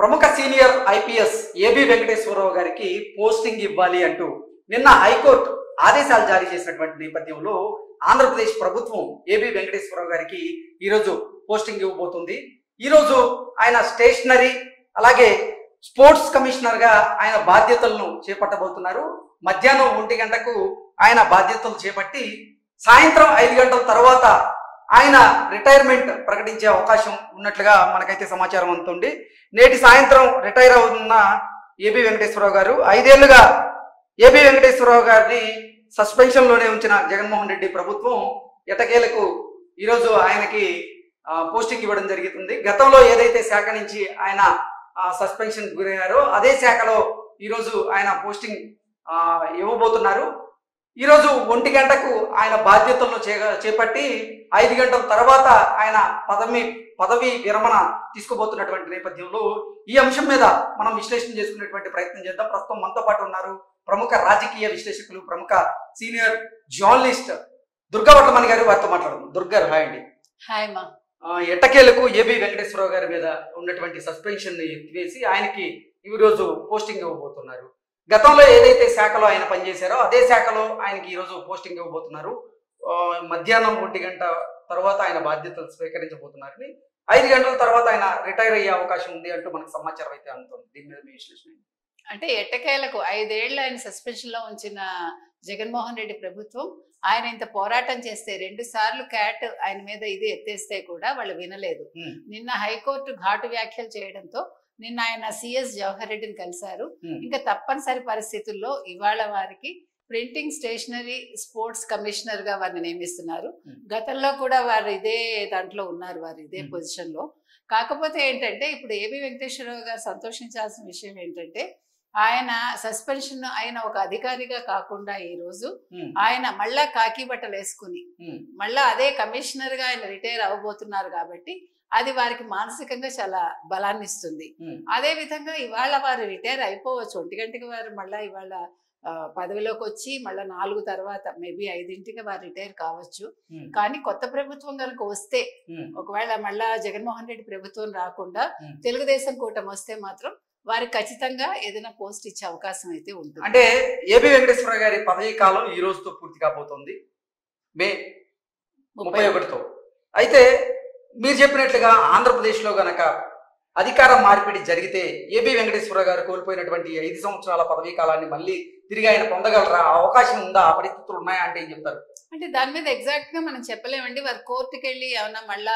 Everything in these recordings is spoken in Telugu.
ప్రముఖ సీనియర్ ఐపీఎస్ ఏబి వెంకటేశ్వరరావు గారికి పోస్టింగ్ ఇవ్వాలి అంటూ నిన్న హైకోర్టు ఆదేశాలు జారీ చేసినటువంటి నేపథ్యంలో ఆంధ్రప్రదేశ్ ప్రభుత్వం ఏబి వెంకటేశ్వరరావు గారికి ఈరోజు పోస్టింగ్ ఇవ్వబోతుంది. ఈరోజు ఆయన స్టేషనరీ అలాగే స్పోర్ట్స్ కమిషనర్ గా ఆయన బాధ్యతలను చేపట్టబోతున్నారు. మధ్యాహ్నం 1 గంటకు ఆయన బాధ్యతలు చేపట్టి సాయంత్రం 5 గంటల తర్వాత ఆయన రిటైర్మెంట్ ప్రకటించే అవకాశం ఉన్నట్లుగా మనకైతే సమాచారం అందుతుంది. నేటి సాయంత్రం రిటైర్ అవుతున్న ఏబి వెంకటేశ్వరరావు గారు 5 ఏళ్లుగా ఏబి వెంకటేశ్వరరావు గారిని సస్పెన్షన్ లోనే ఉంచిన జగన్మోహన్ రెడ్డి ప్రభుత్వం ఎటకేలకు ఈరోజు ఆయనకి పోస్టింగ్ ఇవ్వడం జరుగుతుంది. గతంలో ఏదైతే శాఖ నుంచి ఆయన సస్పెన్షన్ గురయ్యారో అదే శాఖలో ఈరోజు ఆయన పోస్టింగ్ ఇవ్వబోతున్నారు. ఈరోజు 1 గంటకు ఆయన బాధ్యతలను చేపట్టి 5 గంటల తర్వాత ఆయన పదవి విరమణ తీసుకోబోతున్నటువంటి నేపథ్యంలో ఈ అంశం మీద మనం విశ్లేషణ చేసుకునేటువంటి ప్రయత్నం చేద్దాం. ప్రస్తుతం మనతో పాటు ఉన్నారు ప్రముఖ రాజకీయ విశ్లేషకులు, ప్రముఖ సీనియర్ జర్నలిస్ట్ దుర్గా వడ్లమణి గారు. వారితో మాట్లాడదాం. దుర్గా, హాయ్ అండి. హాయ్ మా. ఎట్టకేలకు ఏబి వెంకటేశ్వరరావు గారి మీద ఉన్నటువంటి సస్పెన్షన్ ని ఎత్తివేసి ఆయనకి ఈరోజు పోస్టింగ్ ఇవ్వబోతున్నారు. గతంలో ఏదైతే శాఖలో ఆయన పనిచేశారో అదే శాఖలో ఆయనకి ఈరోజు పోస్టింగ్ ఇవ్వబోతున్నారు. మధ్యాహ్నం 1 గంట తర్వాత ఆయన బాధ్యతలు స్వీకరించబోతున్నారని, 5 గంటల తర్వాత ఆయన రిటైర్ అయ్యే అవకాశం ఉంది అంటూ మనకు సమాచారం అయితే అందుతుంది. దీని మీద మీ విశ్లేషణ? అంటే ఎట్టకేలకు 5 ఏళ్ళు ఆయన సస్పెన్షన్ లో ఉంచిన జగన్మోహన్ రెడ్డి ప్రభుత్వం ఆయన ఇంత పోరాటం చేస్తే 2 సార్లు క్యాట్ ఆయన మీద ఇది ఎత్తేస్తే కూడా వాళ్ళు వినలేదు. నిన్న హైకోర్టు ఘాటు వ్యాఖ్యలు చేయడంతో నిన్న ఆయన సిఎస్ జవహర్ రెడ్డిని కలిశారు. ఇంకా తప్పనిసరి పరిస్థితుల్లో ఇవాళ వారికి ప్రింటింగ్, స్టేషనరీ, స్పోర్ట్స్ కమిషనర్ గా వారిని నియమిస్తున్నారు. గతంలో కూడా వారు ఇదే దాంట్లో ఉన్నారు, వారు ఇదే పొజిషన్ లో. కాకపోతే ఏంటంటే ఇప్పుడు ఏబి వెంకటేశ్వరరావు గారు సంతోషించాల్సిన విషయం ఏంటంటే ఆయన సస్పెన్షన్ అయిన ఒక అధికారిగా కాకుండా ఈ రోజు ఆయన మళ్ళా కాకి బట్టలు వేసుకుని మళ్ళా అదే కమిషనర్ గా ఆయన రిటైర్ అవ్వబోతున్నారు. కాబట్టి అది వారికి మానసికంగా చాలా బలాన్ని ఇస్తుంది. అదే విధంగా ఇవాళ వారు రిటైర్ అయిపోవచ్చు. 1 గంటకి వారు మళ్ళా ఇవాళ పదవిలోకి వచ్చి మళ్ళీ 4 తర్వాత మేబీ 5ంటికి వారు రిటైర్ కావచ్చు. కానీ కొత్త ప్రభుత్వం కనుక వస్తే, ఒకవేళ మళ్ళా జగన్మోహన్ రెడ్డి ప్రభుత్వం రాకుండా తెలుగుదేశం కూటమి వస్తే మాత్రం వారికి ఖచ్చితంగా ఏదైనా పోస్ట్ ఇచ్చే అవకాశం అయితే ఉంటుంది. అంటే ఏబి వెంకటేశ్వర గారి పదవీ కాలం ఈ రోజుతో పూర్తి కాబోతోంది, మే 31తో. అయితే మీరు చెప్పినట్లుగా ఆంధ్రప్రదేశ్ లో గనక అధికార మార్పిడి జరిగితే ఏబి వెంకటేశ్వర గారు కోల్పోయినటువంటి 5 సంవత్సరాల పదవీ కాలాన్ని మళ్ళీ తిరిగి ఆయన పొందగలరా? అవకాశం ఉందా? ఆ పరిస్థితులు ఉన్నాయా అంటే ఏం చెప్తారు? అంటే దాని మీద ఎగ్జాక్ట్ గా మనం చెప్పలేమండి. వారు కోర్టుకి వెళ్ళి ఏమన్నా మళ్ళా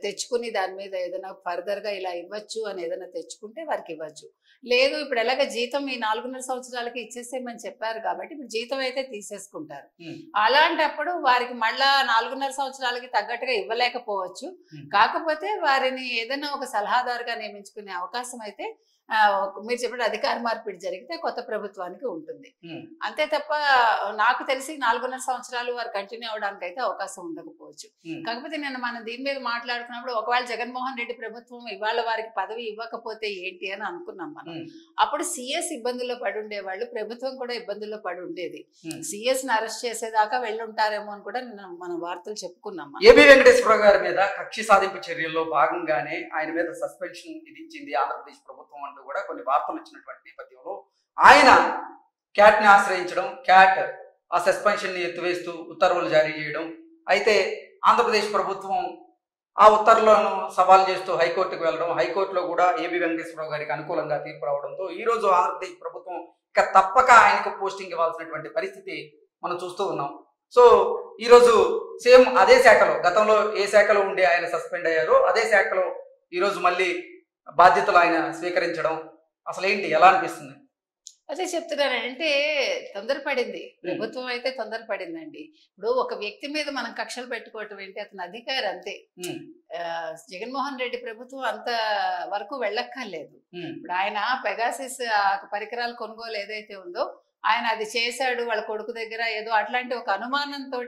తెచ్చుకుని దాని మీద ఏదైనా ఫర్దర్ గా ఇలా ఇవ్వచ్చు అని ఏదైనా తెచ్చుకుంటే వారికి ఇవ్వచ్చు. లేదు ఇప్పుడు ఎలాగ జీతం ఈ 4.5 సంవత్సరాలకి ఇచ్చేసేమని చెప్పారు కాబట్టి ఇప్పుడు జీతం అయితే తీసేసుకుంటారు. అలాంటప్పుడు వారికి మళ్ళా 4.5 సంవత్సరాలకి తగ్గట్టుగా ఇవ్వలేకపోవచ్చు. కాకపోతే వారిని ఏదైనా ఒక సలహాదారుగా నియమించుకునే అవకాశం అయితే మీరు చెప్పిన అధికార మార్పిడి జరిగితే కొత్త ప్రభుత్వానికి ఉంటుంది. అంతే తప్ప నాకు తెలిసి 4.5 సంవత్సరాలు వారు కంటిన్యూ అవడానికి అయితే అవకాశం ఉండకపోవచ్చు. కాకపోతే నేను మనం దీని మీద మాట్లాడుకున్నప్పుడు ఒకవేళ జగన్మోహన్ రెడ్డి ప్రభుత్వం ఇవాళ వారికి పదవి ఇవ్వకపోతే ఏంటి అని అనుకున్నాం మనం. అప్పుడు సిఎస్ ఇబ్బందుల్లో పడి ఉండేవాళ్ళు, ప్రభుత్వం కూడా ఇబ్బందుల్లో పడి ఉండేది. సిఎస్ ని అరెస్ట్ చేసేదాకా వెళ్ళుంటారేమో అని కూడా మనం వార్తలు చెప్పుకున్నాం. ఏబి వెంకటేశ్వర గారి మీద కక్షి సాధింపు చర్యల్లో భాగంగానే ఆయన మీద సస్పెన్షన్ విధించింది ఆంధ్రప్రదేశ్ ప్రభుత్వం అంటూ కూడా కొన్ని వార్తలు వచ్చినటువంటి నేపథ్యంలో ఆయన క్యాట్ ని ఆశ్రయించడం, క్యాట్ ఆ సస్పెన్షన్ ని ఎత్తివేస్తూ ఉత్తర్వులు జారీ చేయడం, అయితే ఆంధ్రప్రదేశ్ ప్రభుత్వం ఆ ఉత్తర్వులను సవాల్ చేస్తూ హైకోర్టుకు వెళ్ళడం, హైకోర్టులో కూడా ఏబి వెంకటేశ్వరరావు గారికి అనుకూలంగా తీర్పు రావడంతో ఈ రోజు ఆంధ్రప్రదేశ్ ప్రభుత్వం ఇక తప్పక ఆయనకు పోస్టింగ్ ఇవ్వాల్సినటువంటి పరిస్థితి మనం చూస్తూ ఉన్నాం. సో ఈరోజు సేమ్ అదే శాఖలో, గతంలో ఏ శాఖలో ఉండి ఆయన సస్పెండ్ అయ్యారో అదే శాఖలో ఈరోజు మళ్ళీ బాధ్యతలు ఆయన స్వీకరించడం అసలు ఏంటి, ఎలా అనిపిస్తుంది? అదే చెప్తున్నాను. అంటే తొందరపడింది ప్రభుత్వం, అయితే తొందరపడిందండి. ఇప్పుడు ఒక వ్యక్తి మీద మనం కక్షలు పెట్టుకోవటం ఏంటి, అతని అధికారి అంతే. జగన్మోహన్ రెడ్డి ప్రభుత్వం అంత వరకు వెళ్ళక్కర్లేదు. ఇప్పుడు ఆయన పెగాసిస్ పరికరాల కొనుగోలు ఏదైతే ఉందో ఆయన అది చేశాడు వాళ్ళ కొడుకు దగ్గర ఏదో అట్లాంటి ఒక అనుమానంతో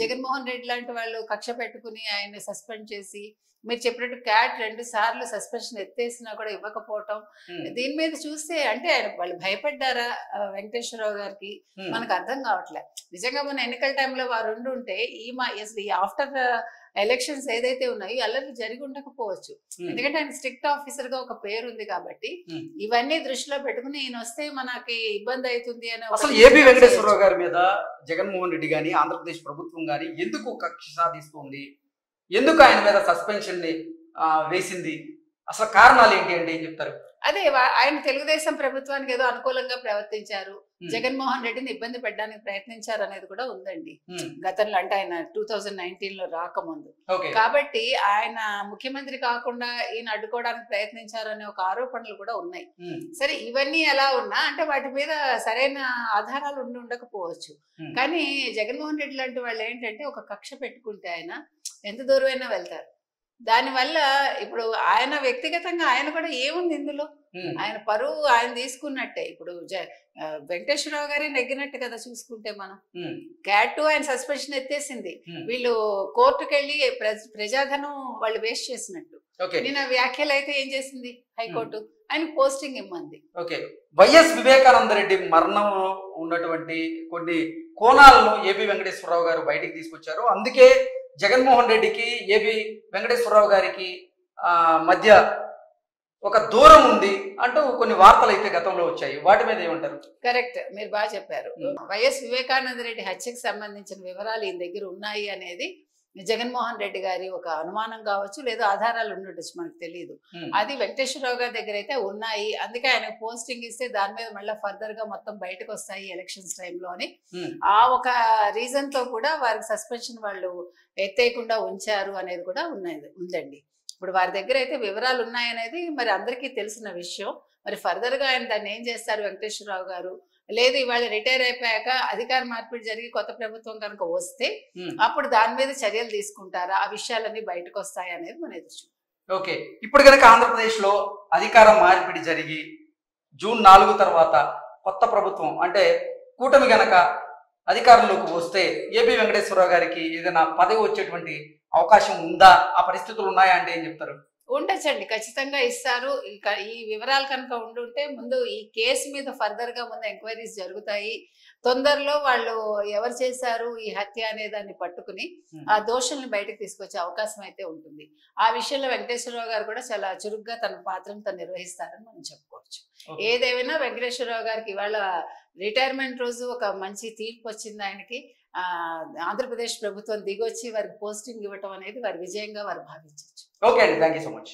జగన్మోహన్ రెడ్డి లాంటి వాళ్ళు కక్ష పెట్టుకుని ఆయన్ని సస్పెండ్ చేసి మీరు చెప్పినట్టు క్యాట్ 2 సార్లు సస్పెన్షన్ ఎత్తేసినా కూడా ఇవ్వకపోవటం, దీని మీద చూస్తే అంటే వాళ్ళు భయపడ్డారా వెంకటేశ్వరరావు గారికి మనకు అర్థం కావట్లే. నిజంగా మన ఎన్నికల టైంలో వారు ఉండుంటే అసలు ఈ ఆఫ్టర్ ఎలక్షన్స్ ఏదైతే ఉన్నాయో అల్లర్లు జరిగి ఉండకపోవచ్చు. ఎందుకంటే ఆయన స్ట్రిక్ట్ ఆఫీసర్ గా ఒక పేరు ఉంది కాబట్టి ఇవన్నీ దృష్టిలో పెట్టుకుని ఈయన వస్తే మనకి ఇబ్బంది అవుతుంది అని. అసలు ఏబి వెంకటేశ్వరరావు గారి మీద జగన్మోహన్ రెడ్డి గాని ఆంధ్రప్రదేశ్ ప్రభుత్వం గాని ఎందుకు కక్ష సాధిస్తుంది, ఎందుకు ఆయన మీద సస్పెన్షన్ ని వేసింది, అసలు కారణాలు ఏంటి అంటే ఏం చెప్తారు? అదే ఆయన తెలుగుదేశం ప్రభుత్వానికి ఏదో అనుకూలంగా ప్రవర్తించారు, జగన్మోహన్ రెడ్డిని ఇబ్బంది పెట్టడానికి ప్రయత్నించారు అనేది కూడా ఉందండి గతంలో, అంటే ఆయన 2019 లో రాకముందు. కాబట్టి ఆయన ముఖ్యమంత్రి కాకుండా ఈయన అడ్డుకోవడానికి ప్రయత్నించారు అనే ఒక ఆరోపణలు కూడా ఉన్నాయి. సరే, ఇవన్నీ ఎలా ఉన్నా అంటే వాటి మీద సరైన ఆధారాలు ఉండకపోవచ్చు. కానీ జగన్మోహన్ రెడ్డి లాంటి వాళ్ళు ఏంటంటే ఒక కక్ష పెట్టుకుంటే ఆయన ఎంత దూరమైనా వెళ్తారు. దానివల్ల ఇప్పుడు ఆయన వ్యక్తిగతంగా ఆయన కూడా ఏముంది ఇందులో, ఆయన పరువు ఆయన తీసుకున్నట్టే. ఇప్పుడు వెంకటేశ్వరరావు గారే నెగ్గినట్టు కదా చూసుకుంటే మనం. క్యాట్ ఆయన సస్పెన్షన్ ఎత్తేసింది, వీళ్ళు కోర్టుకు వెళ్ళి ప్రజాధనం వాళ్ళు వేస్ట్ చేసినట్టు. నిన్న వ్యాఖ్యలు అయితే ఏం చేసింది హైకోర్టు, ఆయన పోస్టింగ్ ఇమ్మంది. వైఎస్ వివేకానంద రెడ్డి మరణం ఉన్నటువంటి కొన్ని కోణాలను ఏబి వెంకటేశ్వరరావు గారు బయటికి తీసుకొచ్చారు. అందుకే జగన్మోహన్ రెడ్డికి ఏబి వెంకటేశ్వరరావు గారికి మధ్య ఒక దూరం ఉంది అంటూ కొన్ని వార్తలు అయితే గతంలో వచ్చాయి. వాటి మీద ఏమంటారు? కరెక్ట్, మీరు బాగా చెప్పారు. వైఎస్ వివేకానంద రెడ్డి హత్యకు సంబంధించిన వివరాలు ఈయన దగ్గర ఉన్నాయి అనేది జగన్మోహన్ రెడ్డి గారి ఒక అనుమానం కావచ్చు, లేదా ఆధారాలు ఉండొచ్చు, మనకు తెలియదు. అది వెంకటేశ్వరరావు గారి దగ్గర అయితే ఉన్నాయి. అందుకే ఆయన పోస్టింగ్ ఇస్తే దాని మీద మళ్ళీ ఫర్దర్ గా మొత్తం బయటకు వస్తాయి ఎలక్షన్స్ టైంలో అని ఆ ఒక రీజన్ తో కూడా వారికి సస్పెన్షన్ వాళ్ళు ఎత్తేయకుండా ఉంచారు అనేది కూడా ఉందండి. ఇప్పుడు వారి దగ్గర అయితే వివరాలు ఉన్నాయనేది మరి అందరికీ తెలిసిన విషయం. మరి ఫర్దర్ గా ఆయన దాన్ని ఏం చేస్తారు వెంకటేశ్వరరావు గారు, లేదు ఇవాళ రిటైర్ అయిపోయాక అధికార మార్పిడి జరిగి కొత్త ప్రభుత్వం కనుక వస్తే అప్పుడు దాని మీద చర్యలు తీసుకుంటారా, ఆ విషయాలన్నీ బయటకు వస్తాయి అనేది మన ఎదురు. ఓకే, ఇప్పుడు కనుక ఆంధ్రప్రదేశ్ లో అధికార మార్పిడి జరిగి జూన్ 4 తర్వాత కొత్త ప్రభుత్వం అంటే కూటమి గనక అధికారంలోకి వస్తే ఏబి వెంకటేశ్వరరావు గారికి ఏదైనా పదవి వచ్చేటువంటి అవకాశం ఉందా, ఆ పరిస్థితులు ఉన్నాయా అంటే ఏం చెప్తారు? ఉండొచ్చండి, ఖచ్చితంగా ఇస్తారు. ఈ వివరాలు కనుక ఉండుంటే ముందు ఈ కేసు మీద ఫర్దర్ గా ముందు ఎంక్వైరీస్ జరుగుతాయి. తొందరలో వాళ్ళు ఎవరు చేశారు ఈ హత్య అనే దాన్ని పట్టుకుని ఆ దోషుల్ని బయటకు తీసుకొచ్చే అవకాశం అయితే ఉంటుంది. ఆ విషయంలో వెంకటేశ్వరరావు గారు కూడా చాలా చురుగ్గా తన పాత్రను తను నిర్వహిస్తారని మనం చెప్పుకోవచ్చు. ఏదేమైనా వెంకటేశ్వరరావు గారికి ఇవాళ రిటైర్మెంట్ రోజు ఒక మంచి తీర్పు వచ్చింది ఆయనకి. ఆంధ్రప్రదేశ్ ప్రభుత్వం దిగొచ్చి వారికి పోస్టింగ్ ఇవ్వటం అనేది వారి విజయంగా వారు భావించవచ్చు. ఓకే అండి, థ్యాంక్ యూ సో మచ్.